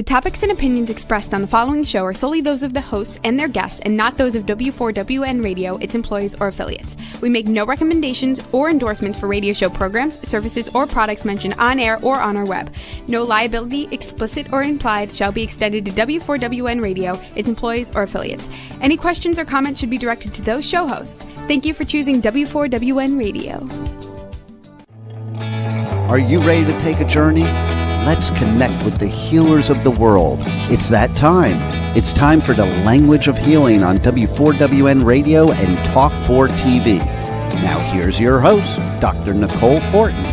topics and opinions expressed on the following show are solely those of the hosts and their guests and not those of W4WN Radio, its employees, or affiliates. We make no recommendations or endorsements for radio show programs, services, or products mentioned on air or on our web. No liability, explicit or implied, shall be extended to W4WN Radio, its employees, or affiliates. Any questions or comments should be directed to those show hosts. Thank you for choosing W4WN Radio. Are you ready to take a journey? Let's connect with the healers of the world. It's that time. It's time for the Language of Healing on W4WN Radio and Talk 4 TV. Now here's your host, Dr. Nicole Fortin.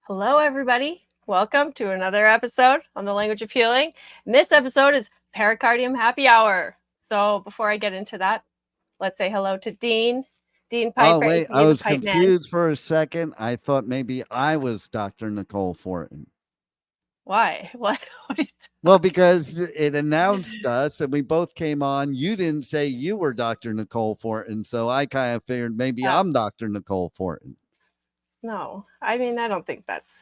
Hello, everybody. Welcome to another episode on the Language of Healing. And this episode is Pericardium Happy Hour. So before I get into that, let's say hello to Dean. Dean Piper. Oh, wait, I was confused for a second. I thought maybe I was Dr. Nicole Fortin. Why? What? Well, because it announced us and we both came on. You didn't say you were Dr. Nicole Fortin, so I kind of figured maybe I'm Dr. Nicole Fortin. No, I mean, I don't think that's...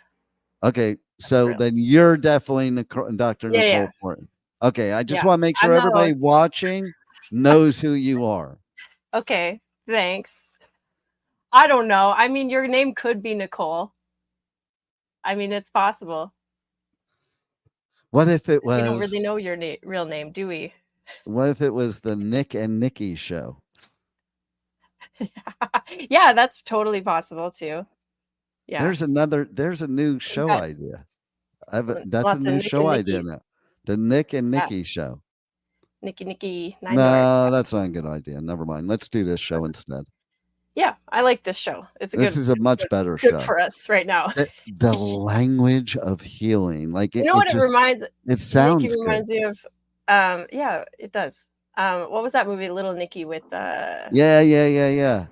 Okay, so real. Then you're definitely Dr. Nicole Fortin. Okay, I just want to make sure everybody watching knows who you are. Okay. Thanks. I don't know. I mean, your name could be Nicole. I mean, it's possible. What if it was... We don't really know your real name, do we? What if it was the Nick and Nikki show? Yeah, that's totally possible too. Yeah. There's a new show idea. That's a new show idea now. The Nick and Nikki show. Nikki. No, that's not a good idea. Never mind. Let's do this show instead. Yeah, I like this show. This is a much better show for us right now. The Language of Healing, like it reminds. It sounds. Nikki reminds me of. Yeah, it does. What was that movie, Little Nicky with? Yeah. Yep.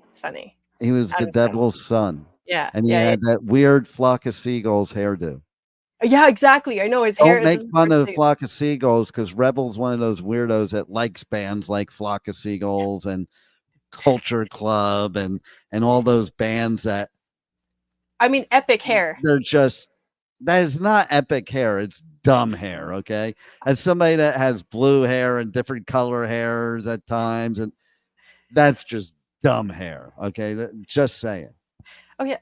It's funny. He was the devil's son. Yeah, and he had that weird flock of seagulls hairdo. Yeah, exactly. I know his hair. Don't make fun of Flock of Seagulls because Rebel's one of those weirdos that likes bands like Flock of Seagulls and Culture Club and all those bands that. I mean, epic hair. That is not epic hair. It's dumb hair. Okay, as somebody that has blue hair and different color hairs at times, and that's just dumb hair. Okay, just saying. Oh yeah,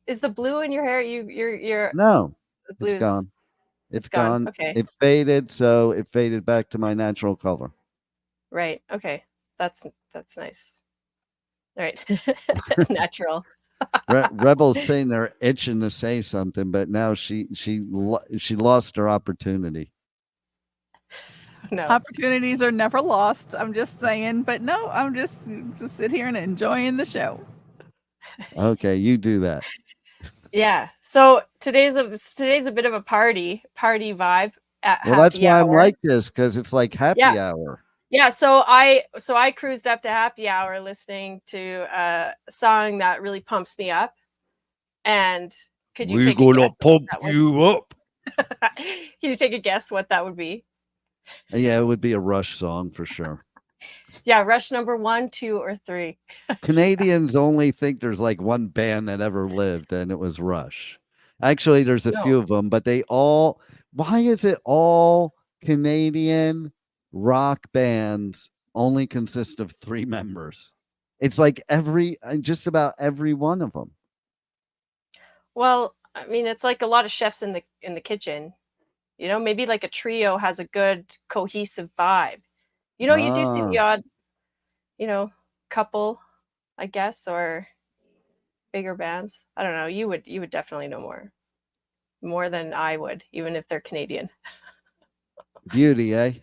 is the blue in your hair? You're no. It's gone. It's gone. Okay. It faded, so it faded back to my natural color. Right. Okay. That's nice. All right. Natural. Rebel's saying they're itching to say something, but now she lost her opportunity. No. Opportunities are never lost. I'm just saying, but no, I'm just sit here and enjoying the show. Okay, you do that. Yeah. So today's a bit of a party vibe at Well, that's why I'm like this, because it's like happy hour. Yeah. So I cruised up to happy hour listening to a song that really pumps me up. And could you pump you up? Can you take a guess what that would be? Yeah, it would be a Rush song for sure. Yeah, Rush number 1, 2, or 3. Canadians only think there's like one band that ever lived, and it was Rush. Actually, there's a few of them, but why is it all Canadian rock bands only consist of 3 members? It's like just about every one of them. Well, I mean, it's like a lot of chefs in the kitchen. You know, maybe like a trio has a good cohesive vibe. You know, you do see the odd, couple, I guess, or bigger bands. I don't know. You would definitely know more than I would, even if they're Canadian. Beauty, eh?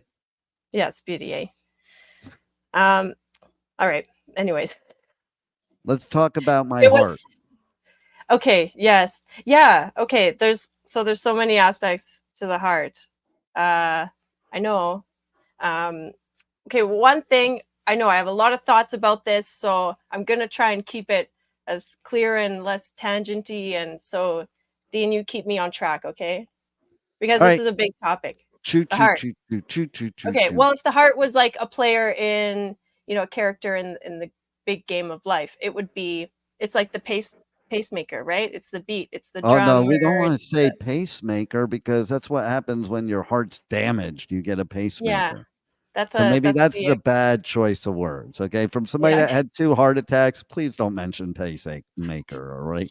Yeah, it's beauty, eh? All right. Anyways, let's talk about my heart. Okay. Yes. Yeah. Okay. There's so many aspects to the heart. I know. Okay, one thing, I know I have a lot of thoughts about this, so I'm going to try and keep it as clear and less tangenty. And so, Dean, you keep me on track, okay? Because this is a big topic. The heart. Okay, well, if the heart was like a player in, a character in the big game of life, it's like the pacemaker, right? It's the beat. It's the Oh drum. no, we don't where want to it's say the- pacemaker because that's what happens when your heart's damaged. You get a yeah, pacemaker. that's So maybe that's that's the the bad choice of words. Okay, from somebody yeah that had 2 heart attacks, please don't mention pacemaker. All right.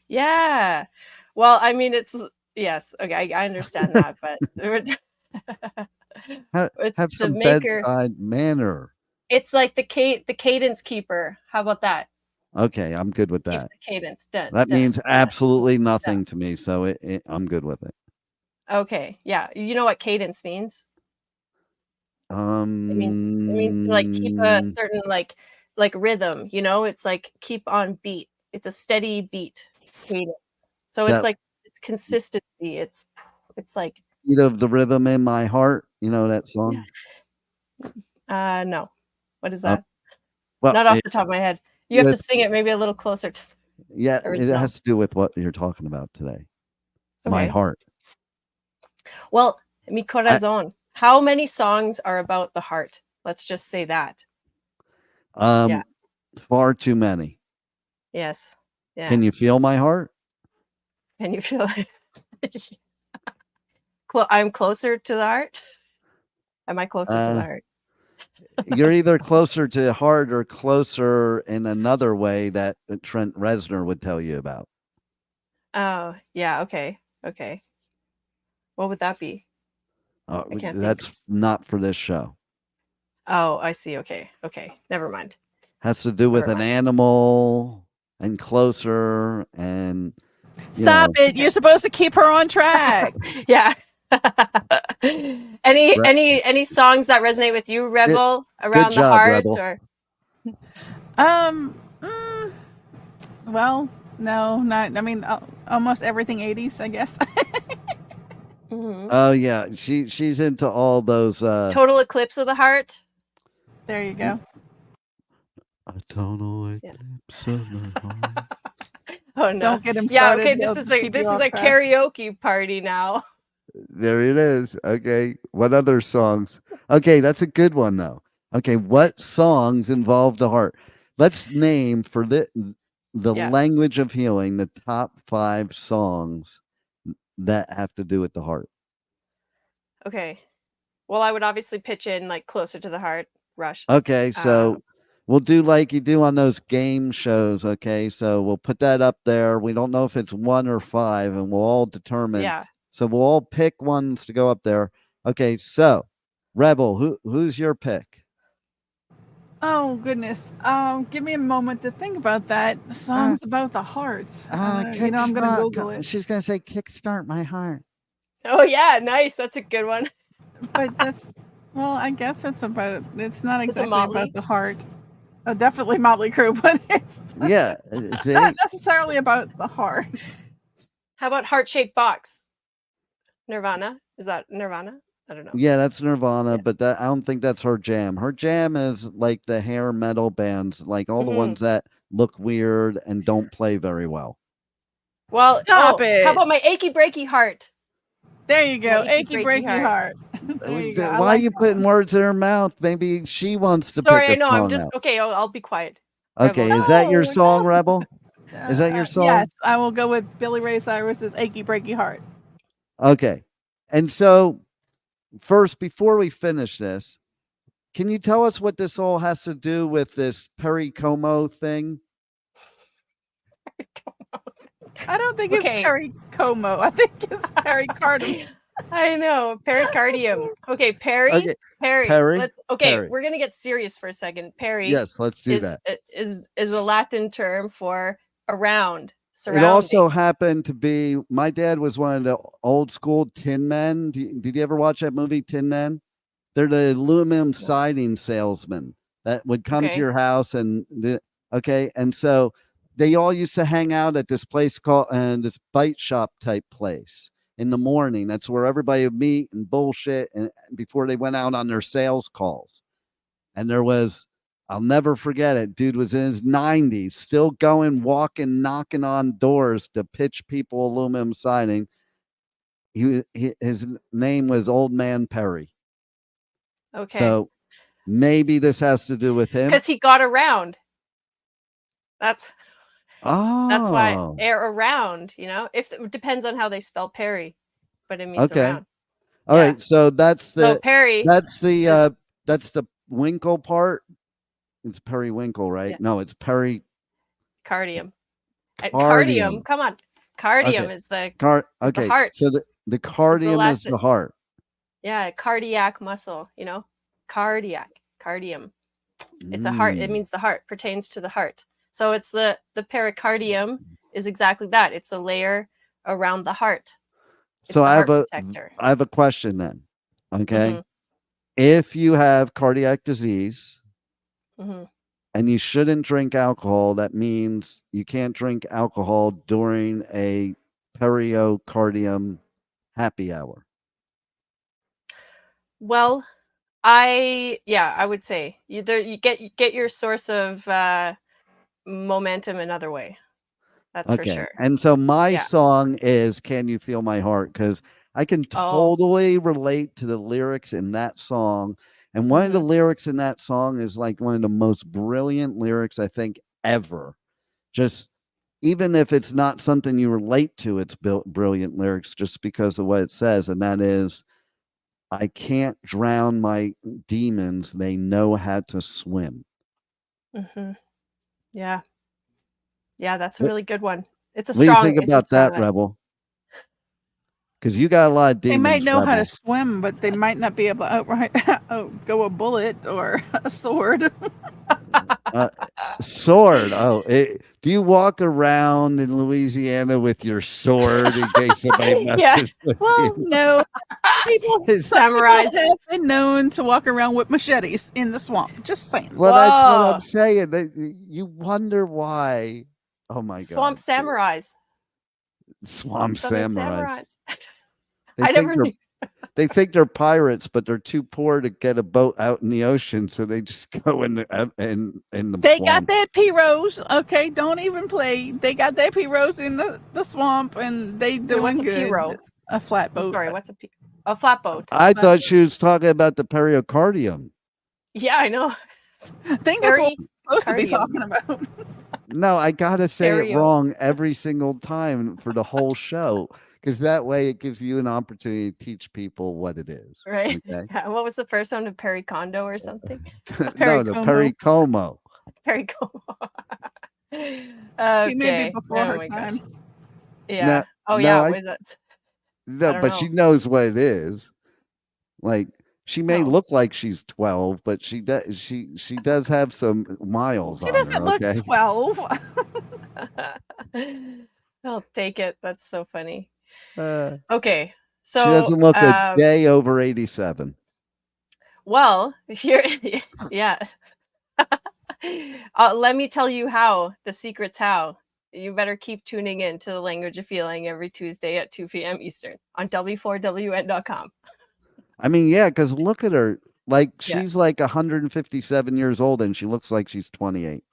yeah. Well, I mean, it's yes. Okay, I understand that, but it's Have the some maker. bedside manner. It's like the cadence keeper. How about that? Okay, I'm good with Keeps that. the cadence. Dun, That dun, means dun, absolutely dun. nothing to me, so I'm good with it. Okay, yeah. You know what cadence means? It means to like keep a Um, certain like rhythm, you know? It's like keep on beat. It's a steady beat cadence. So it's that like it's consistency. It's like beat of the rhythm in my heart. You know that yeah. song? No. What is Uh, that? well, Not off the top of my head. You have to with sing it maybe a little closer to yeah, the it original. has to do with what you're talking about today. My Okay. heart. Well, mi I corazón. How many songs are about the heart? Let's just say that. Yeah. far too many. Yes. Yeah. Can you feel my heart? Can you feel it? I'm closer to the heart. Am I closer to the Uh, heart? you're either closer to heart or closer in another way that Trent Reznor would tell you about. Oh, yeah. Okay. Okay. What would that be? I can't think. That's not for this show. Oh, I see. Okay. Okay. Never mind. Has to do with Never an mind. animal and closer and Stop it. You're supposed to keep her on track. Yeah. any Re- any songs that resonate with you, Rebel, good around the job, heart Rebel. or Um, well, no, not. I mean, almost everything 80s, I guess. Mhm. Oh yeah, she's into all those Total Eclipse of the Heart? There you go. a total Yeah. eclipse of the heart. Oh no. Don't get him Yeah, started. okay, They'll this is just a keep you off track. karaoke party now. There it is. Okay. What other songs? Okay, that's a good one though. Okay, what songs involve the heart? Let's name for the Yeah. language of healing the top 5 songs that have to do with the heart. Okay. Well, I would obviously pitch in like Closer to the Heart, Rush. Okay, so we'll do like you do on those game shows. Okay, so we'll put that up there. We don't know if it's 1 or 5, and we'll all determine. Yeah. So we'll all pick ones to go up there. Okay, so Rebel, who's your pick? Oh goodness. Give me a moment to think about that. Songs about the heart. You know, I'm gonna Google it. She's gonna say "Kickstart My Heart." Oh yeah, nice. That's a good one. But that's well, I guess it's about. It's not Is it exactly Motley? about the heart. Oh, definitely Motley Crue, but it's Yeah, see? not necessarily about the heart. How about Heart Shaped Box? Nirvana? Is that Nirvana? I don't know. Yeah, that's Nirvana, Yeah. but I don't think that's her jam. Her jam is like the hair metal bands, like all the Mhm. ones that look weird and don't play very well. Well, Stop it. How about My Achy Breaky Heart? There you go. My achy, Achy breaky breaky heart. heart. There you go. Why I are like you that putting one. words in her mouth? Maybe she wants to Sorry, I pick a know. I'm song just out. okay. I'll be quiet. Okay, Rebel. is that your No, song, no. Rebel? Is that your song? Yes, I will go with Billy Ray Cyrus's "Achy Breaky Heart." Okay. And so, first, before we finish this, can you tell us what this all has to do with this Pericomo thing? I don't think Okay. it's Pericomo. I think it's Pericardium. I know. Pericardium. Okay, Perry. Okay, Perry. Perry, Okay, Perry. we're gonna get serious for a second. Perry Yes, let's do that. is a Latin term for around, It surrounding. also happened to be my dad was one of the old school Tin Men. Did you ever watch that movie, Tin Men? They're the aluminum siding salesmen that would come to Okay. your house okay. And so they all used to hang out at this place called this bite shop type place in the morning. That's where everybody would meet and bullshit and before they went out on their sales calls. And there was, I'll never forget it. Dude was in his 90s, still going, walking, knocking on doors to pitch people aluminum siding. His name was Old Man Perry. Okay. So maybe this has to do with him. Because he got around. That's That's why Oh, air around, if it depends on how they spell peri, but it means okay. around. All Yeah. right. So that's So the peri that's is, the that's the winkle part. It's periwinkle, right? Yeah. No, it's cardium. And pericardium. cardium, come on. Cardium Okay. is the Okay. heart. So the It's the cardium is last. the heart. Yeah, cardiac muscle, cardiac, cardium. It's a heart. It Mm. means the heart, pertains to the heart. So it's the pericardium is exactly that. It's a layer around the heart. It's So the I heart protector. have a question then. Okay. Mhm. If you have cardiac disease Mhm. and you shouldn't drink alcohol, that means you can't drink alcohol during a pericardium happy hour. Well, I would say you get your source of momentum another way. That's for Okay. sure. And so my Yeah. song is Can You Feel My Heart? Because I can Oh. totally relate to the lyrics in that song. And one of the Mhm. lyrics in that song is like one of the most brilliant lyrics I think ever. Just even if it's not something you relate to, it's brilliant lyrics just because of what it says. And that is, I can't drown my demons. They know how to swim. Mhm. Yeah. Yeah, that's a What, really good one. It's a what do you think it's a about strong that, line. Rebel? Because you got a lot of They might demons, know how to Rebel. swim, but they might not be able to go a bullet or a sword. Uh, sword. Oh, do you walk around in Louisiana with your sword in case somebody Yeah. messes with Well, you? no. Some Samurais. people have been known to walk around with machetes in the swamp. Just saying. Well, that's what I'm Whoa. saying. You wonder why. Oh my Swamp God. samurais. Swamp Summit samurais. samurais. They I think never they're knew. they think they're pirates, but they're too poor to get a boat out in the ocean, so they just go in the They got swamp. their pirogues. Okay, don't even play. They got their pirogues in the swamp, and they Wait, what's doing a good. Piro? A I'm flatboat. sorry, what's a flatboat? I thought she was talking about the pericardium. Yeah, I know. I think that's what we're supposed to be Pericardium. talking about. No, I gotta say it Perio. wrong every single time for the whole show because that way it gives you an opportunity to teach people what it is. Right. Okay. Yeah, what was the first one? A pericondo or something? No, the pericomo. Pericomo. He may be Okay. before Oh her my time. gosh. Yeah. Oh No, yeah, what is that? I no, don't but she know. knows what it is. Like she may No. look like she's 12, but she does have some miles She on her. doesn't look Okay. 12. I'll take it. That's so funny. Uh, Okay. she So doesn't look a day over 87. well, if you're yeah. Let me tell you how. The secret's how. You better keep tuning in to the Language of Feeling every Tuesday at 2 p.m. Eastern on w4wn.com. I mean, yeah, because look at her. Like Yeah. she's like 157 years old and she looks like she's 28.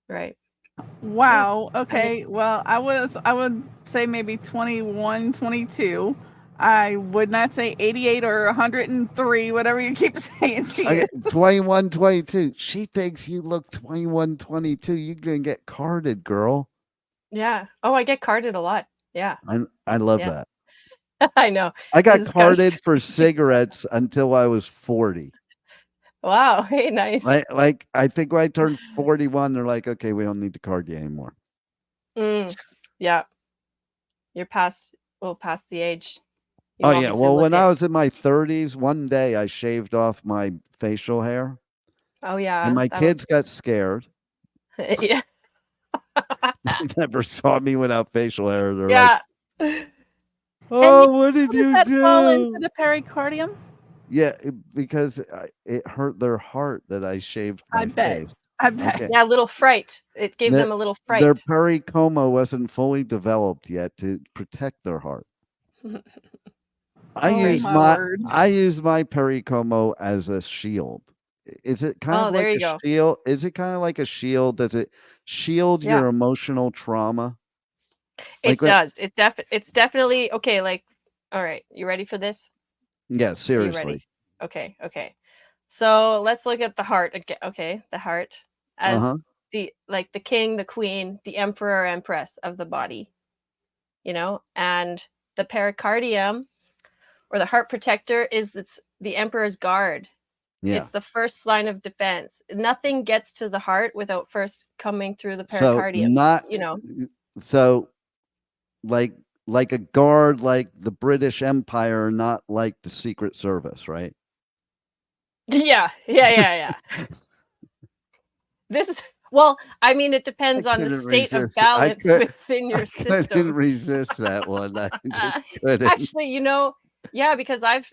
Right. Wow. Okay. Well, I would say maybe 21, 22. I would not say 88 or 103, whatever you keep saying she Okay, is. 21, 22. She thinks you look 21, 22. You're gonna get carded, girl. Yeah. Oh, I get carded a lot. Yeah. I love Yeah. that. I know. I got This guy's carded for cigarettes until I was 40. wow. Hey, nice. Like I think when I turned 41, they're like, okay, we don't need to card you anymore. Yeah. You're past the age. You Oh yeah. obviously Well, look when it. I was in my 30s, one day I shaved off my facial hair. Oh And yeah. my kids got scared. Yeah. They never saw me without facial hair. They're Yeah. like, "Oh, what did How does you that fall into do?" the pericardium? Yeah, because it hurt their heart that I shaved I my bet. face. I bet. Okay. Yeah, a little fright. It gave them a little Their fright. pericoma wasn't fully developed yet to protect their heart. I Oh use my word. I use my pericomo as a shield. Is it kind Oh, of there like you a go. shield? Is it kind of like a shield? Does it shield Yeah. your emotional trauma? It Like what? does. It's definitely okay, like all right, you ready for this? Yeah, Are you ready? seriously. Okay. So let's look at the heart again. Okay, the heart as Uh-huh. the king, the queen, the emperor, empress of the body, and the pericardium or the heart protector is the emperor's guard. Yeah. It's the first line of defense. Nothing gets to the heart without first coming through the So pericardium. so like a guard, like the British Empire, not like the Secret Service, right? Yeah. This is I mean, it depends on the state of balance within your system. I couldn't resist that one. I just couldn't. Actually, because I've,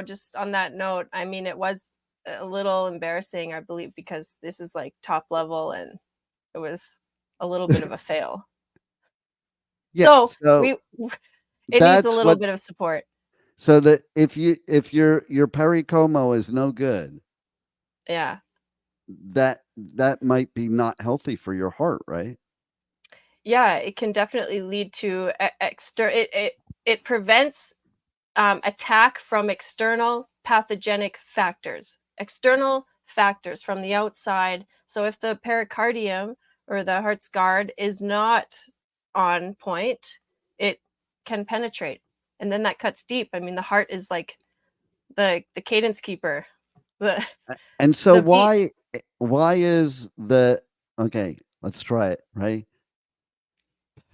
just on that note, I mean, it was a little embarrassing, I believe, because this is like top level and it was a little bit of a fail. Yeah, so it needs a little bit of support. So that if your pericomo is no good, yeah, that might be not healthy for your heart, right? Yeah, it can definitely lead to it prevents attack from external pathogenic factors, external factors from the outside. So if the pericardium or the heart's guard is not on point, it can penetrate, and then that cuts deep. I mean, the heart is like the cadence keeper. And so why is okay, let's try it, right?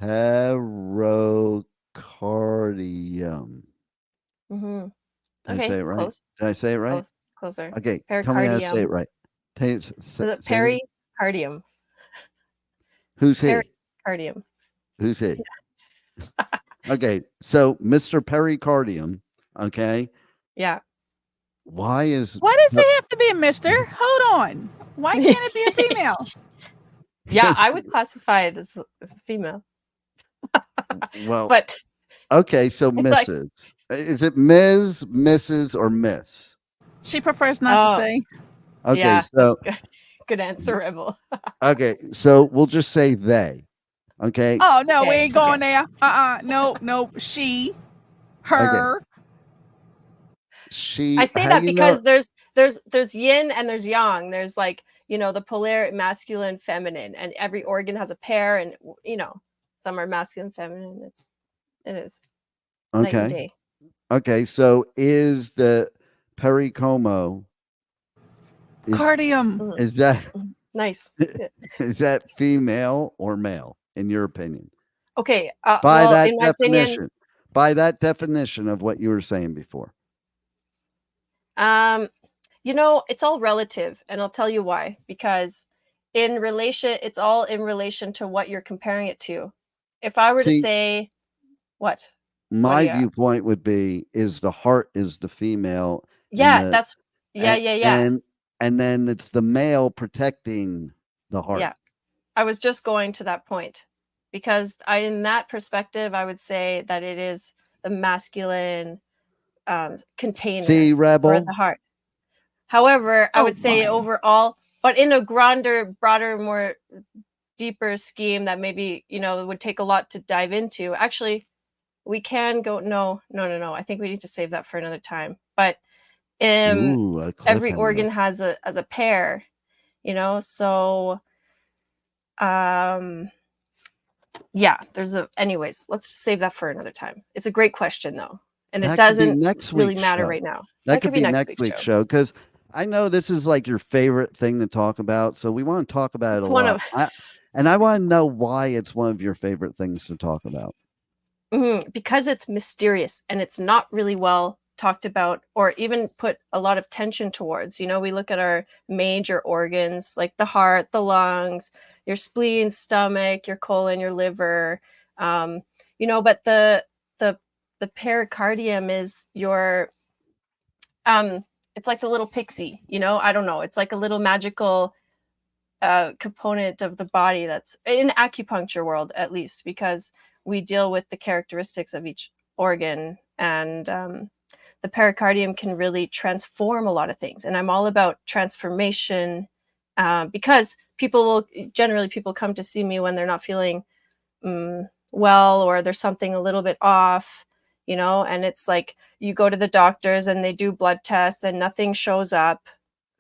Pericardium. Mm-hmm. Did I say it right? Close. Did I say it right? Closer. Okay, tell me how to say it right. Pericardium. Who's he? Pericardium. Who's he? Yeah. Okay, so Mr. Pericardium, okay? Yeah. Why does he have to be a mister? Hold on. Why can't it be a female? Yeah, I would classify it as a female. Well, but okay, so Mrs. Is it Ms., Mrs., or Miss? She prefers not to say. Okay, yeah, so good answer, Rebel. Okay, so we'll just say they. Okay. Oh no, we ain't going there. Nope. She, her. Okay. She. I say that because there's yin and there's yang. There's the polar masculine, feminine, and every organ has a pair, and some are masculine, feminine. It is night and day. Okay, so is the pericomo cardium? Is that nice? Is that female or male in your opinion? Okay, by that definition, by that definition of what you were saying before. It's all relative, and I'll tell you why. Because it's all in relation to what you're comparing it to. If I were to say, what? My viewpoint would be is the heart is the female. Yeah, yeah. And then it's the male protecting the heart. Yeah, I was just going to that point because in that perspective, I would say that it is the masculine container for the heart. However, I would say overall, but in a grander, broader, more deeper scheme that maybe, would take a lot to dive into. Actually, we can go, no. I think we need to save that for another time. But every organ has a pair, so anyways, let's save that for another time. It's a great question though. And it doesn't really matter right now. That could be next week's show because I know this is like your favorite thing to talk about. So we want to talk about it a lot. And I want to know why it's one of your favorite things to talk about. Because it's mysterious and it's not really well talked about or even put a lot of tension towards. We look at our major organs like the heart, the lungs, your spleen, stomach, your colon, your liver, but the pericardium is your it's like the little pixie, I don't know, it's like a little magical component of the body that's in acupuncture world, at least, because we deal with the characteristics of each organ, and the pericardium can really transform a lot of things. And I'm all about transformation because people come to see me when they're not feeling well, or there's something a little bit off, and it's like you go to the doctors and they do blood tests and nothing shows up.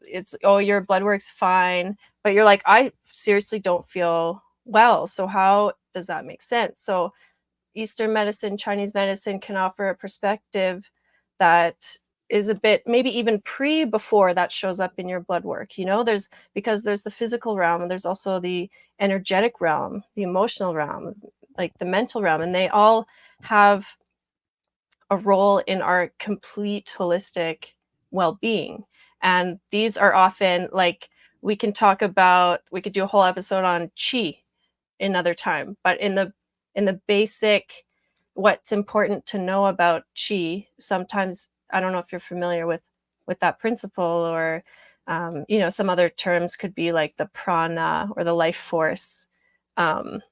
It's, your blood work's fine, but you're like, I seriously don't feel well. So how does that make sense? So Eastern medicine, Chinese medicine can offer a perspective that is a bit maybe even before that shows up in your blood work. Because there's the physical realm, and there's also the energetic realm, the emotional realm, like the mental realm, and they all have a role in our complete holistic well-being. And these are often like, we could do a whole episode on chi another time, but in the basic, what's important to know about chi, sometimes, I don't know if you're familiar with that principle, or some other terms could be like the prana or the life force, like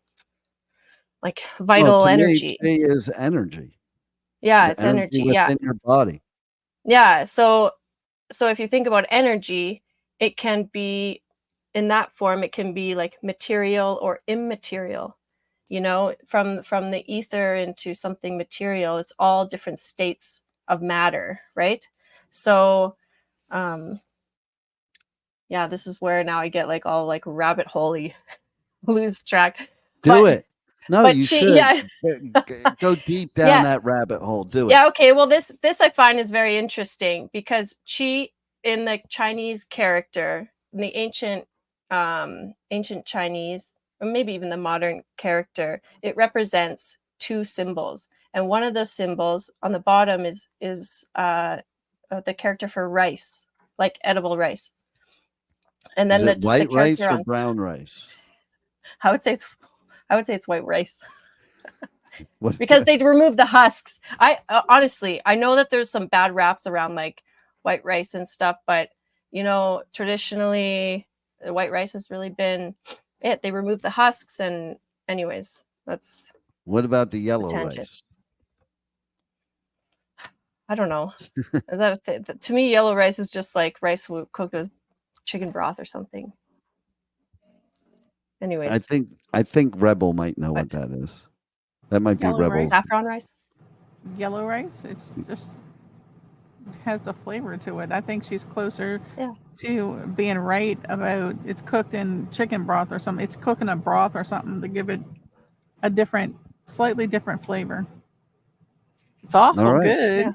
vital to energy. me, chi is energy. Yeah, The it's energy. Yeah. within your body. Yeah. So if you think about energy, it can be in that form, it can be like material or immaterial, from the ether into something material. It's all different states of matter, right? So yeah, this is where now I get like all like rabbit holey, lose track. Do But it. No, but you she, should. yeah. Go deep down Yeah. that rabbit hole. Do it. Yeah, okay. Well, this I find is very interesting, because qi in the Chinese character, in the ancient Chinese, or maybe even the modern character, it represents two symbols. And one of those symbols on the bottom is the character for rice, like edible rice. And then Is it the white rice character or on, brown rice? I would say it's white rice. What? Because they'd remove the husks. I honestly, I know that there's some bad raps around like white rice and stuff, but traditionally, the white rice has really been it. They remove the husks, and anyways, that's What about the yellow tangent. rice? I don't know. Is that to me, yellow rice is just like rice cooked with chicken broth or something. Anyways, I think Rebel might know what What? that is. That might be Yellow Rebel. rice? saffron rice. Yellow rice, it's just has a flavor to it. I think she's closer Yeah. to being right about it's cooked in chicken broth or something. It's cooking a broth or something to give it a slightly different flavor. It's awful All right. good.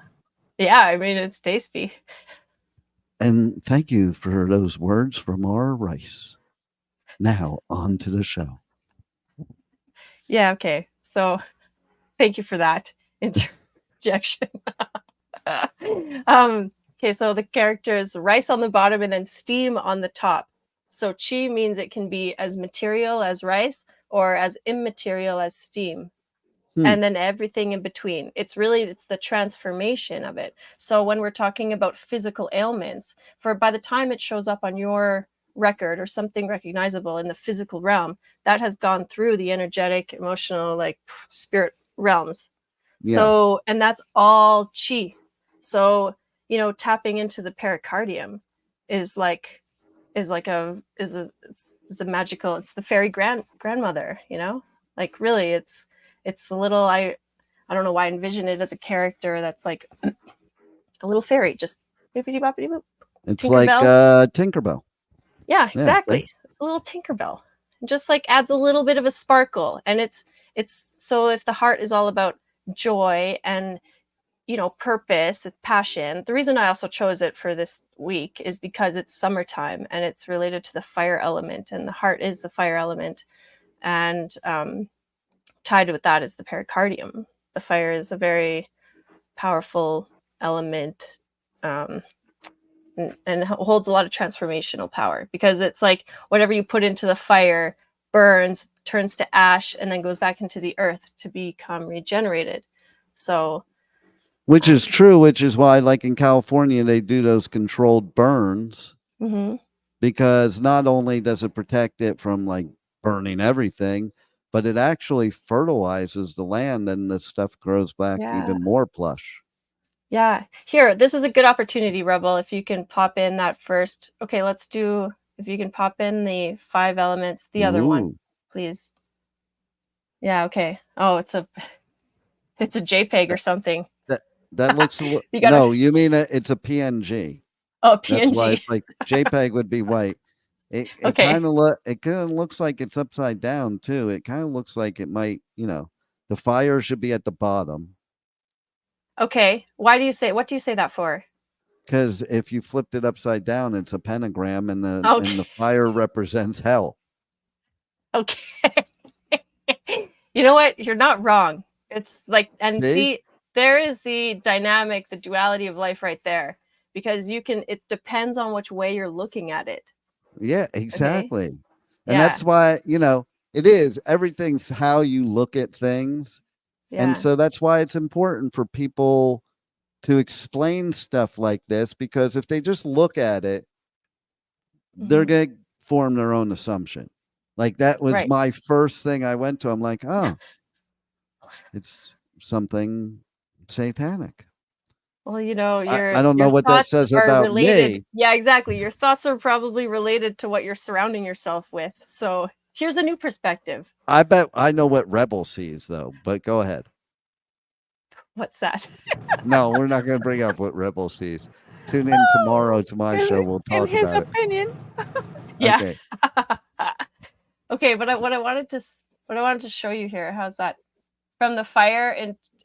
Yeah, I mean, it's tasty. And thank you for those words from our rice. Now on to the show. Yeah, okay. So thank you for that interjection. Okay, so the character is rice on the bottom and then steam on the top. So chi means it can be as material as rice or as immaterial as steam. And then everything in between. It's the transformation of it. So when we're talking about physical ailments, by the time it shows up on your record or something recognizable in the physical realm, that has gone through the energetic, emotional, like spirit realms. Yeah. So, and that's all chi. So, tapping into the pericardium is a magical, it's the fairy grandmother, like really it's a little, I don't know why I envision it as a character that's like a little fairy, just bippity boppity boop. It's like Tinkerbell. Yeah, exactly. Right? It's a little Tinkerbell. It just like adds a little bit of a sparkle. And it's so if the heart is all about joy and purpose, passion. The reason I also chose it for this week is because it's summertime and it's related to the fire element, and the heart is the fire element. And tied with that is the pericardium. The fire is a very powerful element, and holds a lot of transformational power, because it's like whatever you put into the fire burns, turns to ash, and then goes back into the earth to become regenerated. So, which is true, which is why, like in California, they do those controlled burns, because not only does it protect it from like burning everything, but it actually fertilizes the land, and the stuff grows back even more plush. Yeah. Here, this is a good opportunity, Rebel, if you can pop in that first. Okay, if you can pop in the 5 elements, the other one, please. Yeah, okay. Oh, it's a JPEG or something. That looks a little. No, you mean it's a PNG. Oh, PNG. That's why it's like JPEG would be white. It Okay. kind of looks like it's upside down too. It kind of looks like it might, the fire should be at the bottom. Okay. What do you say that for? Because if you flipped it upside down, it's a pentagram, and the Okay. fire represents hell. Okay. You know what? You're not wrong. It's like, and see, there is the dynamic, the duality of life right there, because it depends on which way you're looking at it. Yeah, exactly. Okay? And Yeah. that's why, it is. Everything's how you look at things. Yeah. And so that's why it's important for people to explain stuff like this, because if they just look at it, they're going to form their own assumption. Like that was Right. my first thing I went to. I'm like, oh, it's something satanic. Well, I don't know what that says about related. me. Yeah, exactly. Your thoughts are probably related to what you're surrounding yourself with. So here's a new perspective. I bet I know what Rebel sees, though, but go ahead. What's that? No, we're not going to bring up what Rebel sees. Tune in tomorrow to my show. We'll talk about it. In his opinion. Yeah. Okay. Okay, but what I wanted to show you here, how's that? From the fire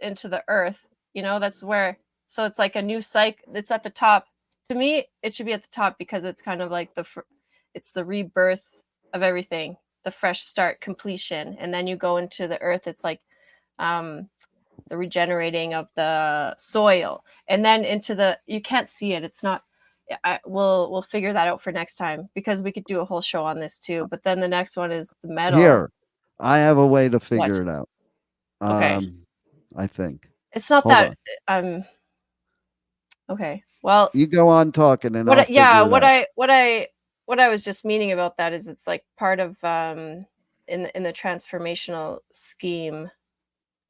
into the earth, that's where, so it's like a new cycle. It's at the top. To me, it should be at the top because it's kind of like it's the rebirth of everything, the fresh start, completion. And then you go into the earth. It's like the regenerating of the soil, and then you can't see it. It's not. We'll figure that out for next time, because we could do a whole show on this too. But then the next one is the metal. Here, I have a way to figure it out. Okay. I think it's not Hold that. on. Okay. Well, you go on talking, and what I'll figure it out. What I was just meaning about that is it's like part of in the transformational scheme,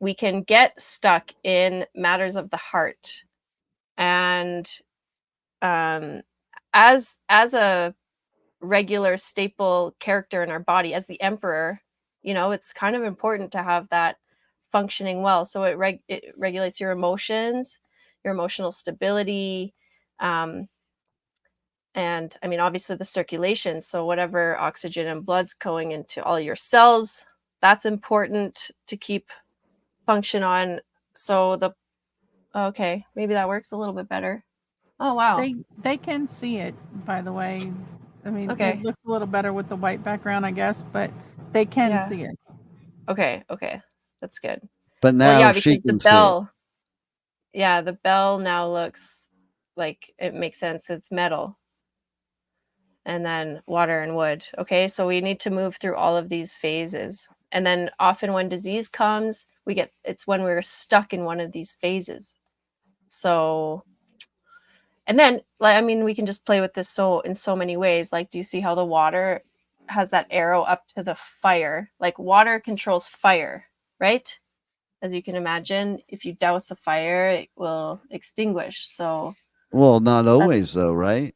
we can get stuck in matters of the heart, and as a regular staple character in our body, as the emperor, it's kind of important to have that functioning well. So it regulates your emotions, your emotional stability, and I mean, obviously the circulation. So whatever oxygen and blood's going into all your cells, that's important to keep function on. So okay, maybe that works a little bit better. Oh, wow. They can see it, by the way. I mean, Okay. It looks a little better with the white background, I guess, but they can see it. Okay, that's good. But now she can see it. Yeah, the bell now looks like it makes sense. It's metal. And then water and wood. Okay, so we need to move through all of these phases. And then often when disease comes, it's when we're stuck in one of these phases. So, and then, we can just play with this in so many ways. Like, do you see how the water has that arrow up to the fire? Like, water controls fire, right? As you can imagine, if you douse a fire, it will extinguish. So, well, not always though, right?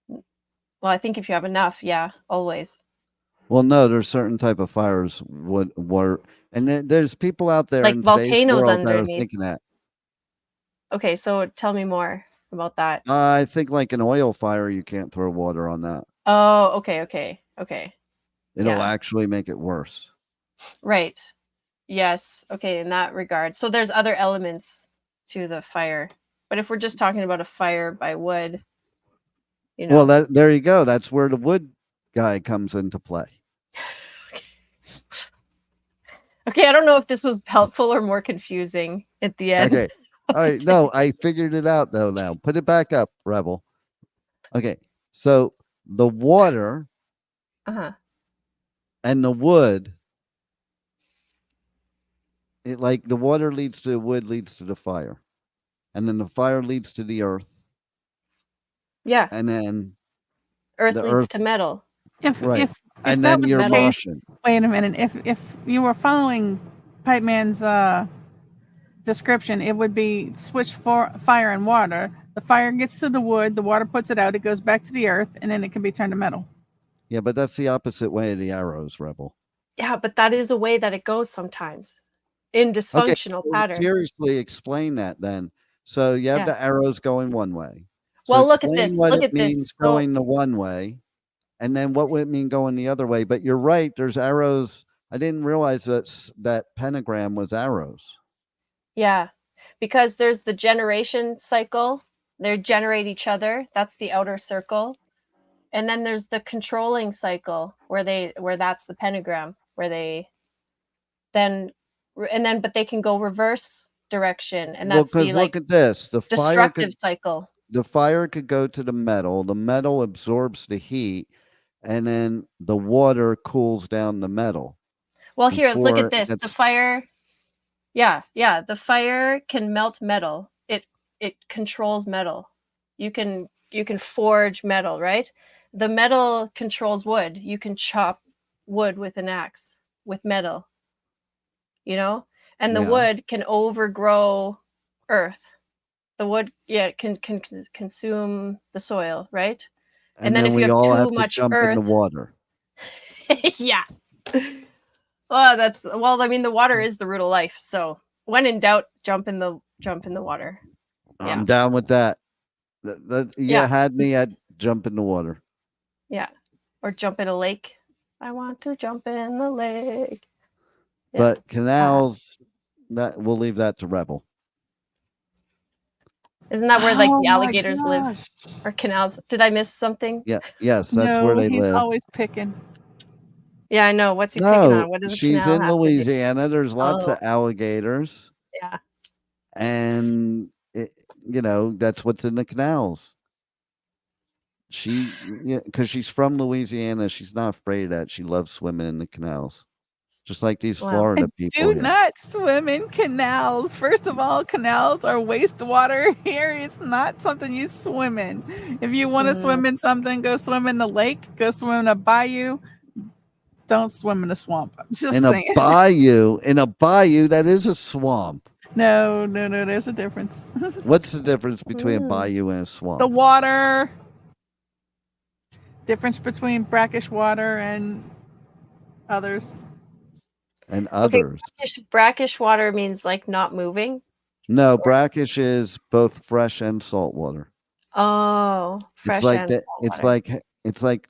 Well, I think if you have enough, yeah, always. Well, no, there's certain type of fires and there's people out there like in volcanoes today's world that are underneath. thinking that. Okay, so tell me more about that. I think like an oil fire, you can't throw water on that. Oh, okay. It'll actually make it worse. Right. Yes. Okay, in that regard. So there's other elements to the fire. But if we're just talking about a fire by wood, Well, there you go. That's where the wood guy comes into play. Okay, I don't know if this was helpful or more confusing at the end. Okay. All right. No, I figured it out though now. Put it back up, Rebel. Okay. So the water and the wood, the water leads to the wood, leads to the fire. And then the fire leads to the earth. Yeah. And then earth leads to metal. If and that then was you're the case, motion. wait a minute. If you were following Pipe Man's description, it would be switch for fire and water. The fire gets to the wood, the water puts it out, it goes back to the earth, and then it can be turned to metal. Yeah, but that's the opposite way of the arrows, Rebel. Yeah, but that is a way that it goes sometimes in dysfunctional patterns. Seriously, explain that then. So you have the arrows going one way. So well, look at this. What Look it at means this. going the one way. And then what would it mean going the other way? But you're right. There's arrows. I didn't realize that pentagram was arrows. Yeah, because there's the generation cycle. They generate each other. That's the outer circle. And then there's the controlling cycle where that's the pentagram, where they then but they can go reverse direction, and that's the look at this. destructive cycle. The fire could go to the metal absorbs the heat, and then the water cools down the metal. Well, here, look at this. The fire, the fire can melt metal. It controls metal. You can forge metal, right? The metal controls wood. You can chop wood with an axe with metal. And the wood can overgrow earth. The wood, can consume the soil, right? And then if you have too much jump earth in the water. Yeah. Well, the water is the root of life. So when in doubt, jump in the water. I'm down with that. Had me at jump in the water. Yeah. Or jump in a lake. I want to jump in the lake. Yeah. But canals, that we'll leave that to Rebel. Isn't that where the alligators live? Or canals? Did I miss something? Yeah. Yes, that's where they live. He's always picking. Yeah, I know. What's he picking on? What does a she's canal in have Louisiana. To do? There's lots of alligators. Yeah. And that's what's in the canals. Because she's from Louisiana, she's not afraid of that. She loves swimming in the canals. Just like these Florida people. Do not swim in canals. First of all, canals are wastewater here. It's not something you swim in. If you want to swim in something, go swim in the lake, go swim in a bayou. Don't swim in a swamp. Just saying. In a bayou, that is a swamp. No, there's a difference. What's the difference between a bayou and a swamp? The water. Difference between brackish water and others. And others. Okay, brackish water means like not moving? No, brackish is both fresh and salt water. Oh, fresh and salt water. It's like,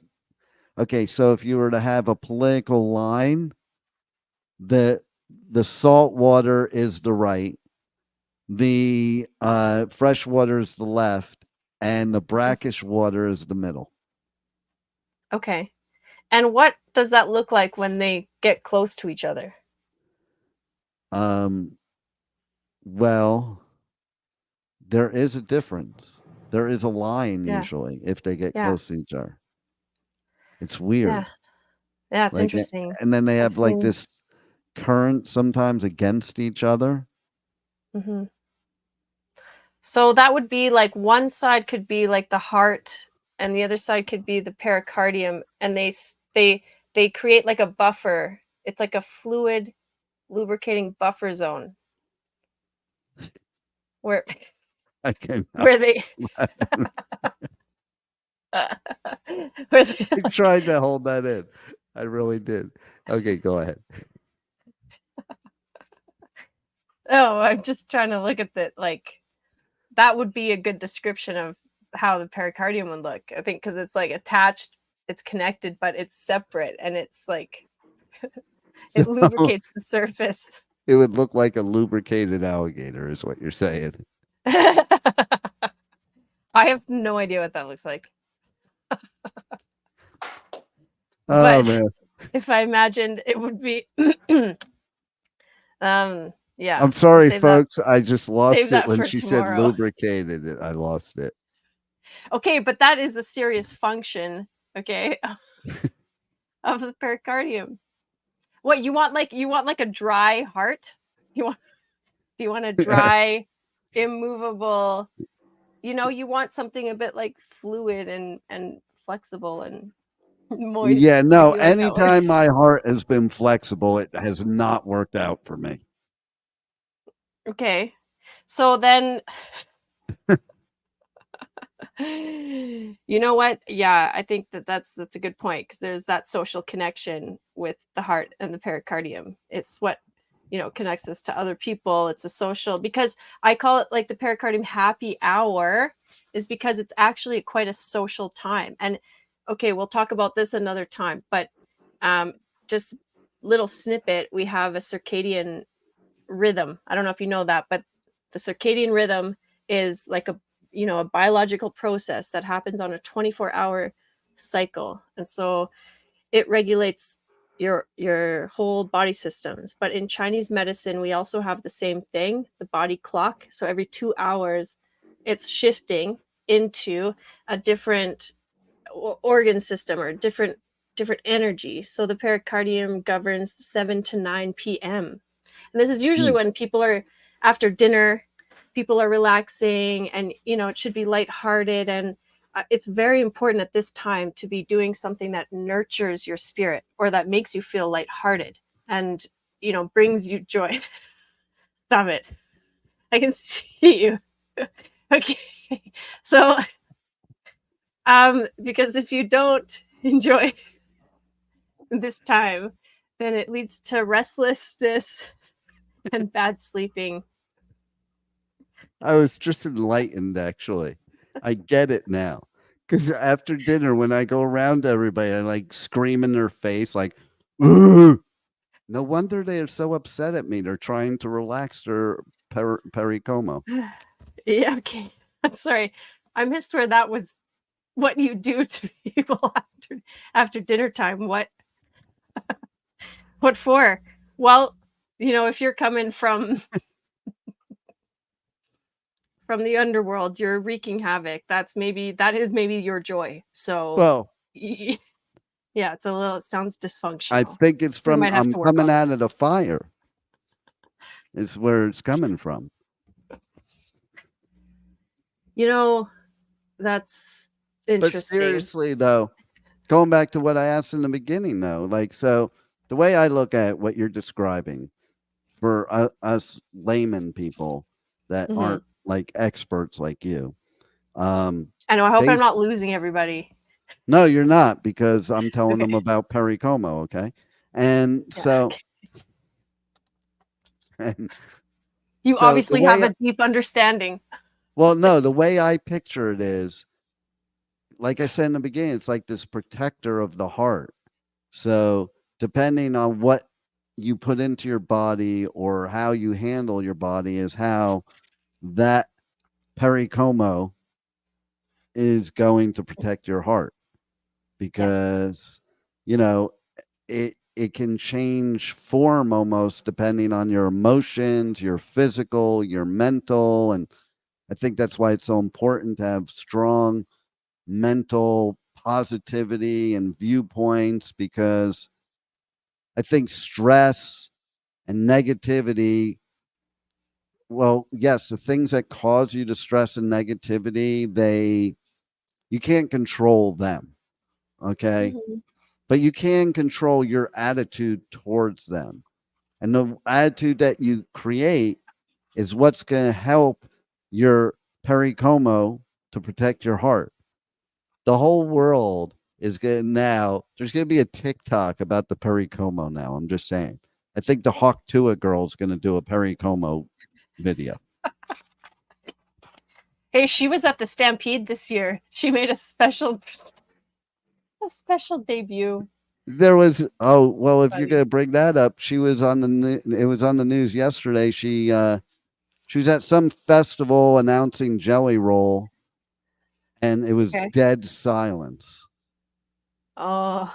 okay, so if you were to have a political line, the salt water is the right, the fresh water is the left, and the brackish water is the middle. Okay. And what does that look like when they get close to each other? Well, there is a difference. There is a line usually if they get close to each other. It's weird. Yeah, it's interesting. And then they have this current sometimes against each other. Mm-hmm. So that would be like one side could be like the heart, and the other side could be the pericardium, and they create like a buffer. It's like a fluid lubricating buffer zone where they I tried to hold that in. I really did. Okay, go ahead. Oh, I'm just trying to look at that. Like, that would be a good description of how the pericardium would look. I think because it's like attached, it's connected, but it's separate, and it's like it lubricates the surface. It would look like a lubricated alligator, is what you're saying. I have no idea what that looks like. Man. If I imagined, it would be yeah. I'm sorry, folks. I just lost it when she tomorrow. said lubricated. I lost it. Okay, but that is a serious function, okay, of the pericardium. What you want like a dry heart? Do you want a dry, immovable, you want something a bit like fluid and flexible and moist. Yeah, no, anytime my heart has been flexible, it has not worked out for me. Okay. So then you know what? Yeah, I think that's a good point, because there's that social connection with the heart and the pericardium. It's what connects us to other people. It's a social, because I call it like the pericardium happy hour, is because it's actually quite a social time. And okay, we'll talk about this another time, but just little snippet, we have a circadian rhythm. I don't know if you know that, but the circadian rhythm is like a biological process that happens on a 24-hour cycle. And so it regulates your whole body systems. But in Chinese medicine, we also have the same thing, the body clock. So every 2 hours, it's shifting into a different organ system or different energy. So the pericardium governs the 7 to 9 p.m. And this is usually when people are after dinner, people are relaxing, and it should be lighthearted. And it's very important at this time to be doing something that nurtures your spirit or that makes you feel lighthearted and brings you joy. Stop it. I can see you. Okay. So because if you don't enjoy this time, then it leads to restlessness and bad sleeping. I was just enlightened, actually. I get it now. Because after dinner, when I go around to everybody, I like scream in their face, like, "Ugh!" No wonder they are so upset at me. They're trying to relax their pericomo. Yeah, okay. I'm sorry. I missed where that was what you do to people after dinner time. What for? Well, if you're coming from the underworld, you're wreaking havoc. That is maybe your joy. So Well, yeah, it sounds dysfunctional. I think it's We from might have I'm to work coming on out of the fire. Is where it's coming from. That's But interesting. seriously, though, going back to what I asked in the beginning, though, like, so the way I look at what you're describing for us layman people that Mhm. aren't like experts like you, I know. I hope I'm bas- not losing everybody. no, you're not, because I'm telling them Okay. about pericomo, okay? And Yeah. so, and You so the obviously have way, a deep understanding. well, no, the way I picture it is, like I said in the beginning, it's like this protector of the heart. So depending on what you put into your body or how you handle your body is how that pericomo is going to protect your heart, because you know it can change form almost depending on your emotions, your physical, your mental. And I think that's why it's so important to have strong mental positivity and viewpoints, because I think stress and negativity, well, yes, the things that cause you to stress and negativity, you can't control them, okay? Mhm. But you can control your attitude towards them. And the attitude that you create is what's going to help your pericomo to protect your heart. The whole world is going now, there's going to be a TikTok about the pericomo now. I'm just saying. I think the Hawk Tua girl is going to do a pericomo video. Hey, she was at the Stampede this year. She made a special debut. There was, oh, well, if you're Funny. going to bring that up, she was on it was on the news yesterday. She was at some festival announcing Jelly Roll, and it was Okay. dead silence. Oh,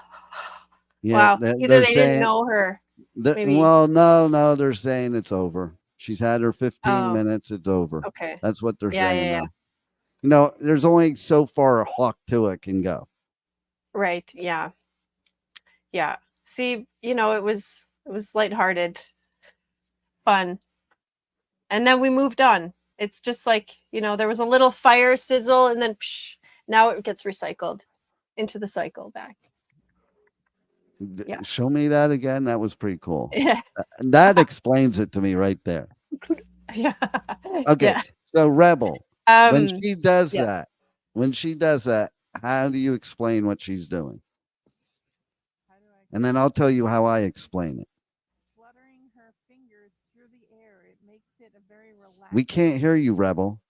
Yeah, wow. Either they're they didn't saying, know her. Maybe. well, no, they're saying it's over. She's had her 15 Oh, minutes. It's over. okay. That's what they're Yeah, saying yeah. now. There's only so far a Hawk Tua can go. Right. Yeah. Yeah. See, it was lighthearted, fun. And then we moved on. It's just like, there was a little fire sizzle and then now it gets recycled into the cycle back. Yeah. Show me that again. That was pretty cool. Yeah. And that explains it to me right there. Yeah. Okay. Yeah. So Rebel, when she does yeah. that, how do you explain what she's doing? And then I'll tell you how I explain it. Fluttering her fingers through the air, it makes it a very relaxed. We can't hear you, Rebel.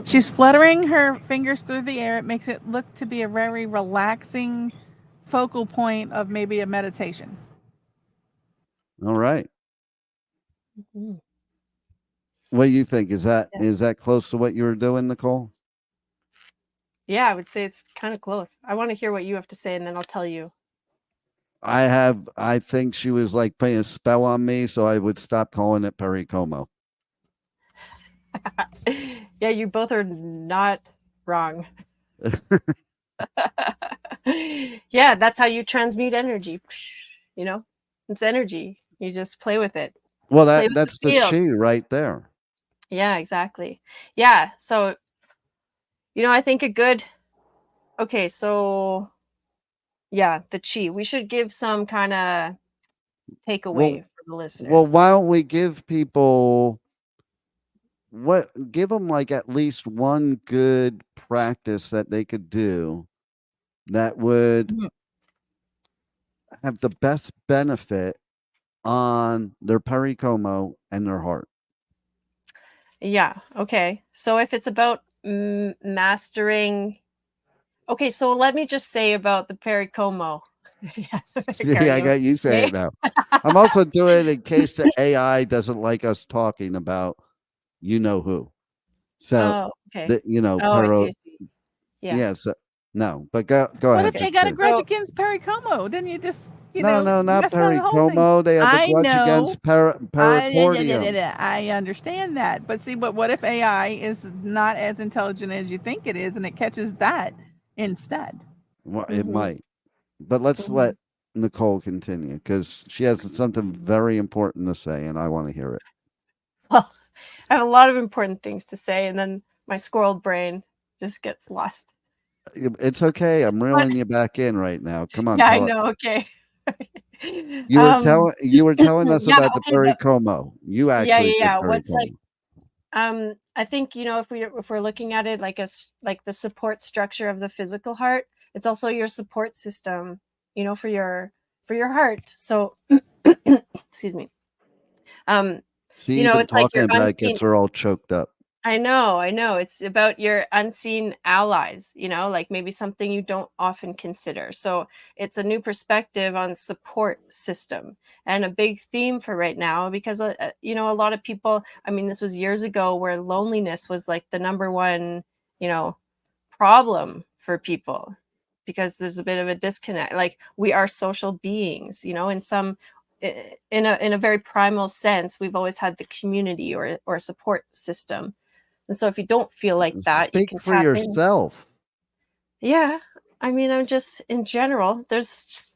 She's fluttering her fingers through the air. It makes it look to be a very relaxing focal point of maybe a meditation. All right. Mhm. What do you think? Is that Yeah. is that close to what you were doing, Nicole? Yeah, I would say it's kind of close. I want to hear what you have to say, and then I'll tell you. I think she was like putting a spell on me, so I would stop calling it pericomo. Yeah, you both are not wrong. Yeah, that's how you transmute energy. You know, it's energy. You just play with it. Well, Play with that's the the field. chi right there. Yeah, exactly. Yeah, so I think a good. Okay, so yeah, the chi. We should give some kind of takeaway Well, for the well, listeners. why don't we give people give them like at least one good practice that they could do that would Mhm. have the best benefit on their pericomo and their heart. Yeah. Okay. So if it's about mastering, okay. So let me just say about the pericomo. Yeah, the See, I pericardium. got you saying Okay. it now. I'm also doing it in case the AI doesn't like us talking about you know who. So Oh, okay. the Oh, I see. I see. Yeah. yeah, so no, but go What if ahead. Okay. they got a Finish. grudge So against pericomo? Then you just, No, not mess the whole thing. pericomo. They have a I grudge know. against pericardium. I understand that. But see, but what if AI is not as intelligent as you think it is and it catches that instead? Well, it mhm, might. But let's mhm. let Nicole continue because she has something very important to say, and I want to hear it. Well, I have a lot of important things to say, and then my squirrel brain just gets lost. It's okay. I'm But reeling you back in right now. Come on, yeah, I tell it. know. Okay. You were telling us Yeah. about the Okay. But pericomo. You yeah, actually yeah, said yeah. What's like pericomo. I think if we're looking at it like like the support structure of the physical heart, it's also your support system, for your heart. So excuse me. Um, See, even it's like talking your about it unseen. gets her all choked up. I know. It's about your unseen allies, like maybe something you don't often consider. So it's a new perspective on support system and a big theme for right now because, a lot of people, I mean, this was years ago where loneliness was like the number one, you know, problem for people because there's a bit of a disconnect. Like we are social beings, in some in a very primal sense, we've always had the community or a support system, and so if you don't feel like that, you Speak can for tap in. yourself. Yeah. I mean, I'm just in general, there's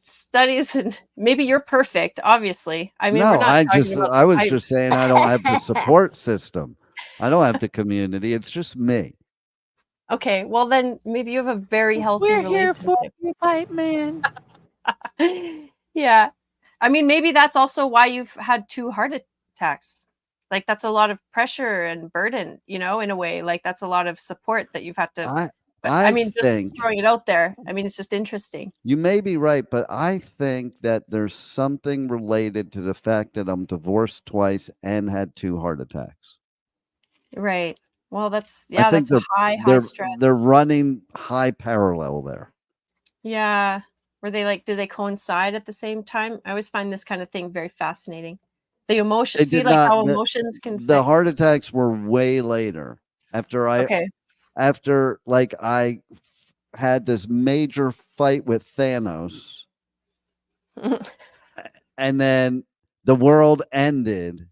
studies and maybe you're perfect, obviously. I mean, we're No, not talking about I was I just saying I don't have the support system. I don't have the community. It's just me. okay, well then maybe you have a very healthy We're here for relationship. you, pipe man. Yeah. I mean, maybe that's also why you've had 2 heart attacks. Like that's a lot of pressure and burden, in a way. Like that's a lot of support that you've had to. I But I I mean, just think throwing it out there. I mean, it's just interesting. you may be right, but I think that there's something related to the fact that I'm divorced twice and had 2 heart attacks. Right. Well, I think that's a high stress. they're running high parallel there. Yeah. Were they like, do they coincide at the same time? I always find this kind of thing very fascinating. The emotion, They see did like not how emotions can the affect. heart attacks were way later Okay. after like had this major fight with Thanos and then the world ended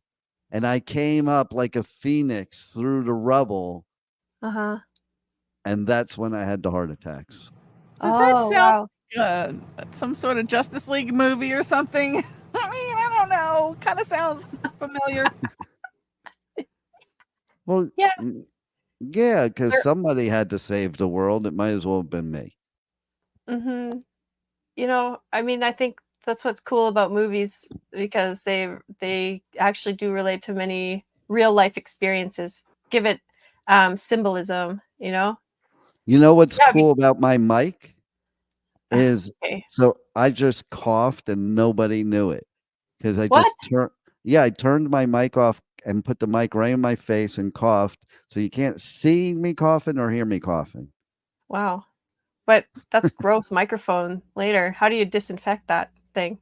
and I came up like a phoenix through the rubble Uh-huh. and that's when I had the heart attacks. Does that Oh, sound wow. like some sort of Justice League movie or something? I mean, I don't know. Kind of sounds familiar. Well, Yeah. yeah, because There- somebody had to save the world. It might as well have been me. mhm. I mean, I think that's what's cool about movies because they actually do relate to many real life experiences. Give it symbolism, You know what's Yeah, cool about my mic is okay. so I just coughed and nobody knew it because I What? just turned. Yeah, I turned my mic off and put the mic right in my face and coughed, so you can't see me coughing or hear me coughing. Wow. But that's gross microphone later. How do you disinfect that thing?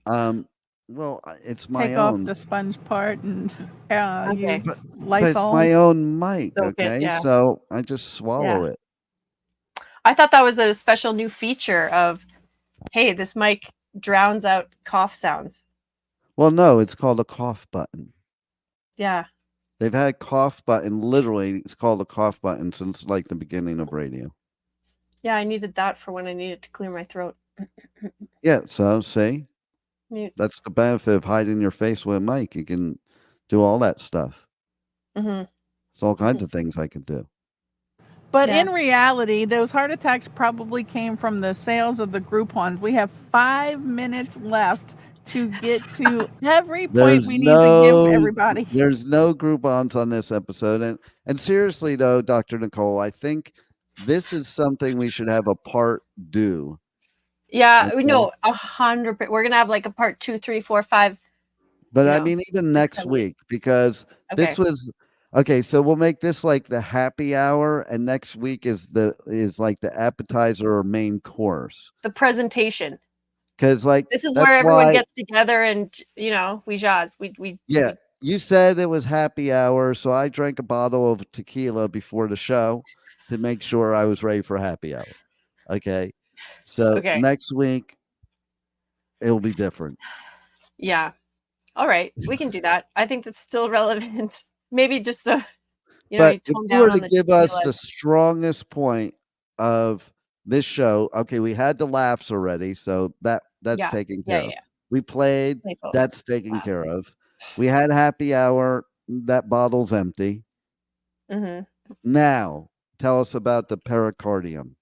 Well, it's my Take own. off the sponge part and Okay. use But it's Lysol. my own mic, Soak it, okay? yeah. So I just swallow it. I thought that was a special new feature of, hey, this mic drowns out cough sounds. Well, no, it's called a cough button. Yeah. They've had cough button. Literally, it's called a cough button since like the beginning of radio. Yeah, I needed that for when I needed to clear my throat. Yeah, so see, Mute. that's the benefit of hiding your face with a mic. You can do all that stuff. Mm-hmm. It's all kinds of things I could do. But Yeah. in reality, those heart attacks probably came from the sales of the Groupons. We have 5 minutes left to get to every point we need to give everybody. There's no Groupons on this episode. And seriously though, Dr. Nicole, I think this is something we should have a part do. Yeah, Okay. no, 100%. We're gonna have like a part 2, 3, 4, 5. But No, I mean, even next gonna be- week, because Okay. this was okay. So we'll make this like the happy hour, and next week is like the appetizer or main course. The presentation. Because like This is that's where everyone why, gets together and we jazz. We yeah. You said it was happy hour, so I drank a bottle of tequila before the show to make sure I was ready for happy hour. Okay. So Okay. next week it'll be different. Yeah. All right, we can do that. I think that's still relevant. Maybe just But you if tone you down were on to the give us tequila. the strongest point of this show, okay, we had the laughs already, so that's Yeah. taken care of. Yeah. We played, Playful. that's taken Wow. care of. We had happy hour, that bottle's empty. Mm-hmm. Now, tell us about the pericardium.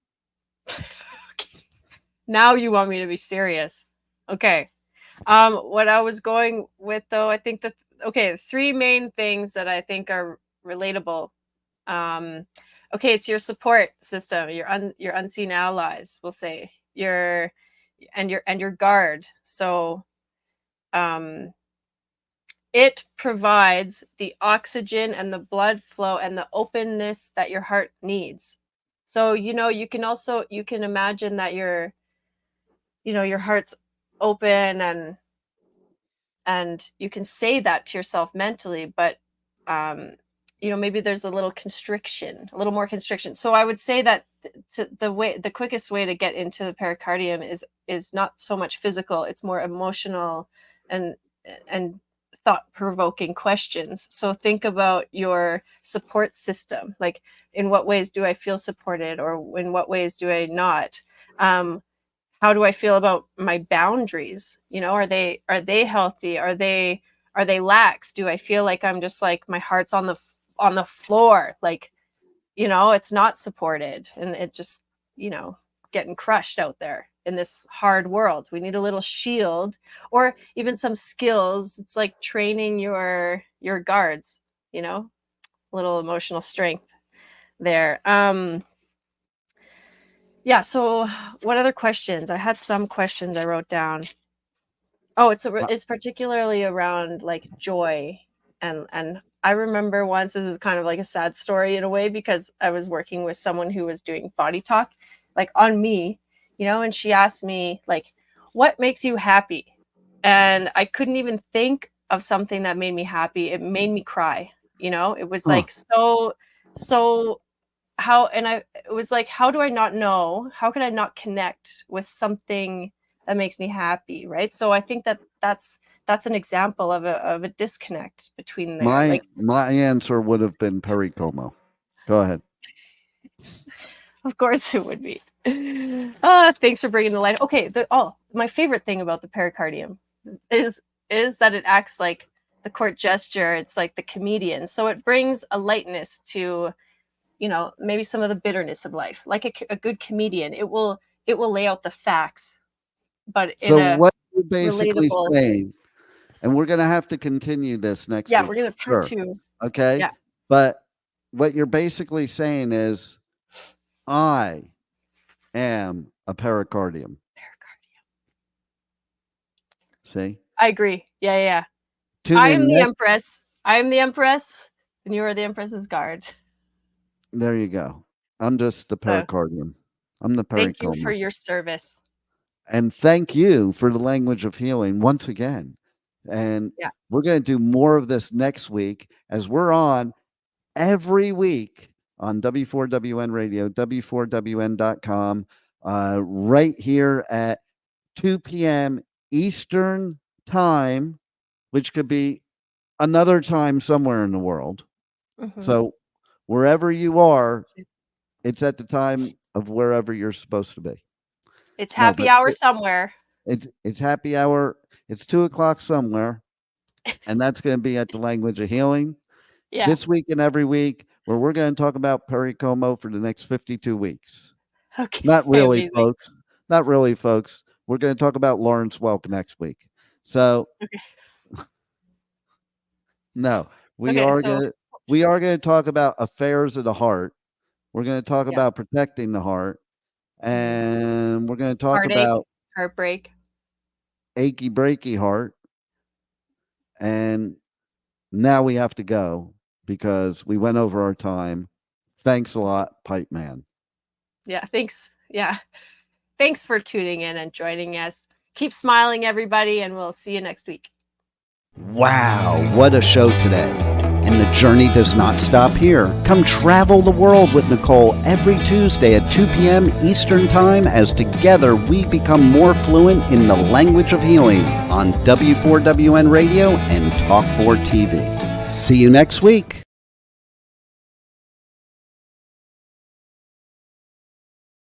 Now you want me to be serious. Okay. What I was going with though, I think that three main things that I think are relatable. Okay, it's your support system, your unseen allies, we'll say. Your guard. So it provides the oxygen and the blood flow and the openness that your heart needs. So, you can imagine that your heart's open and you can say that to yourself mentally, but maybe there's a little more constriction. So I would say that the quickest way to get into the pericardium is not so much physical, it's more emotional and thought-provoking questions. So think about your support system. Like, in what ways do I feel supported, or in what ways do I not? How do I feel about my boundaries? Are they healthy? Are they lax? Do I feel like I'm just like my heart's on the floor, like it's not supported, and it just getting crushed out there in this hard world? We need a little shield, or even some skills. It's like training your guards, a little emotional strength there. Yeah, so what other questions? I had some questions I wrote down. Oh, it's particularly around like joy, and I remember once, this is kind of like a sad story in a way, because I was working with someone who was doing body talk like on me, and she asked me like, what makes you happy? And I couldn't even think of something that made me happy. It made me cry. It was like so it was like, how do I not know? How could I not connect with something that makes me happy, right? So I think that's an example of a disconnect between there. My answer would have been pericomo. Go ahead. Of course it would be. Thanks for bringing the light. Okay, my favorite thing about the pericardium is that it acts like the court gesture. It's like the comedian. So it brings a lightness to maybe some of the bitterness of life. Like a good comedian, it will lay out the facts, but so what you're basically relatable... saying, and we're going to have to continue this next week. We're going to part 2. Okay. Yeah. But what you're basically saying is, I am a pericardium. See? I agree. Yeah. Tune I in am the empress. I'm the Empress, and you are the Empress's guard. There you go. I'm just the pericardium. I'm the Thank you pericoma. for your service. And thank you for the language of healing once again. And Yeah. we're going to do more of this next week, as we're on every week on W4WN Radio, W4WN.com, right here at 2 p.m. Eastern Time, which could be another time somewhere in the world. Mhm. So wherever you are, it's at the time of wherever you're supposed to be. It's No, happy but hour somewhere. It's happy hour. It's 2:00 somewhere, and that's going to be at the Language of Healing Yeah. this week and every week, where we're going to talk about pericomo for the next 52 weeks. Okay. Not really, Amazing. folks. Not really, folks. We're going to talk about Lawrence Welk next week. So, Okay. no, we Okay, are so going to talk about affairs of the heart. We're going to talk Yeah. about protecting the heart, and we're going to talk heartache, about heartbreak. achy breaky heart. And now we have to go because we went over our time. Thanks a lot, Pipe Man. Yeah, thanks. Yeah. Thanks for tuning in and joining us. Keep smiling, everybody, and we'll see you next week. Wow, what a show today. And the journey does not stop here. Come travel the world with Nicole every Tuesday at 2 p.m. Eastern Time, as together we become more fluent in the language of healing on W4WN Radio and Talk4 TV. See you next week.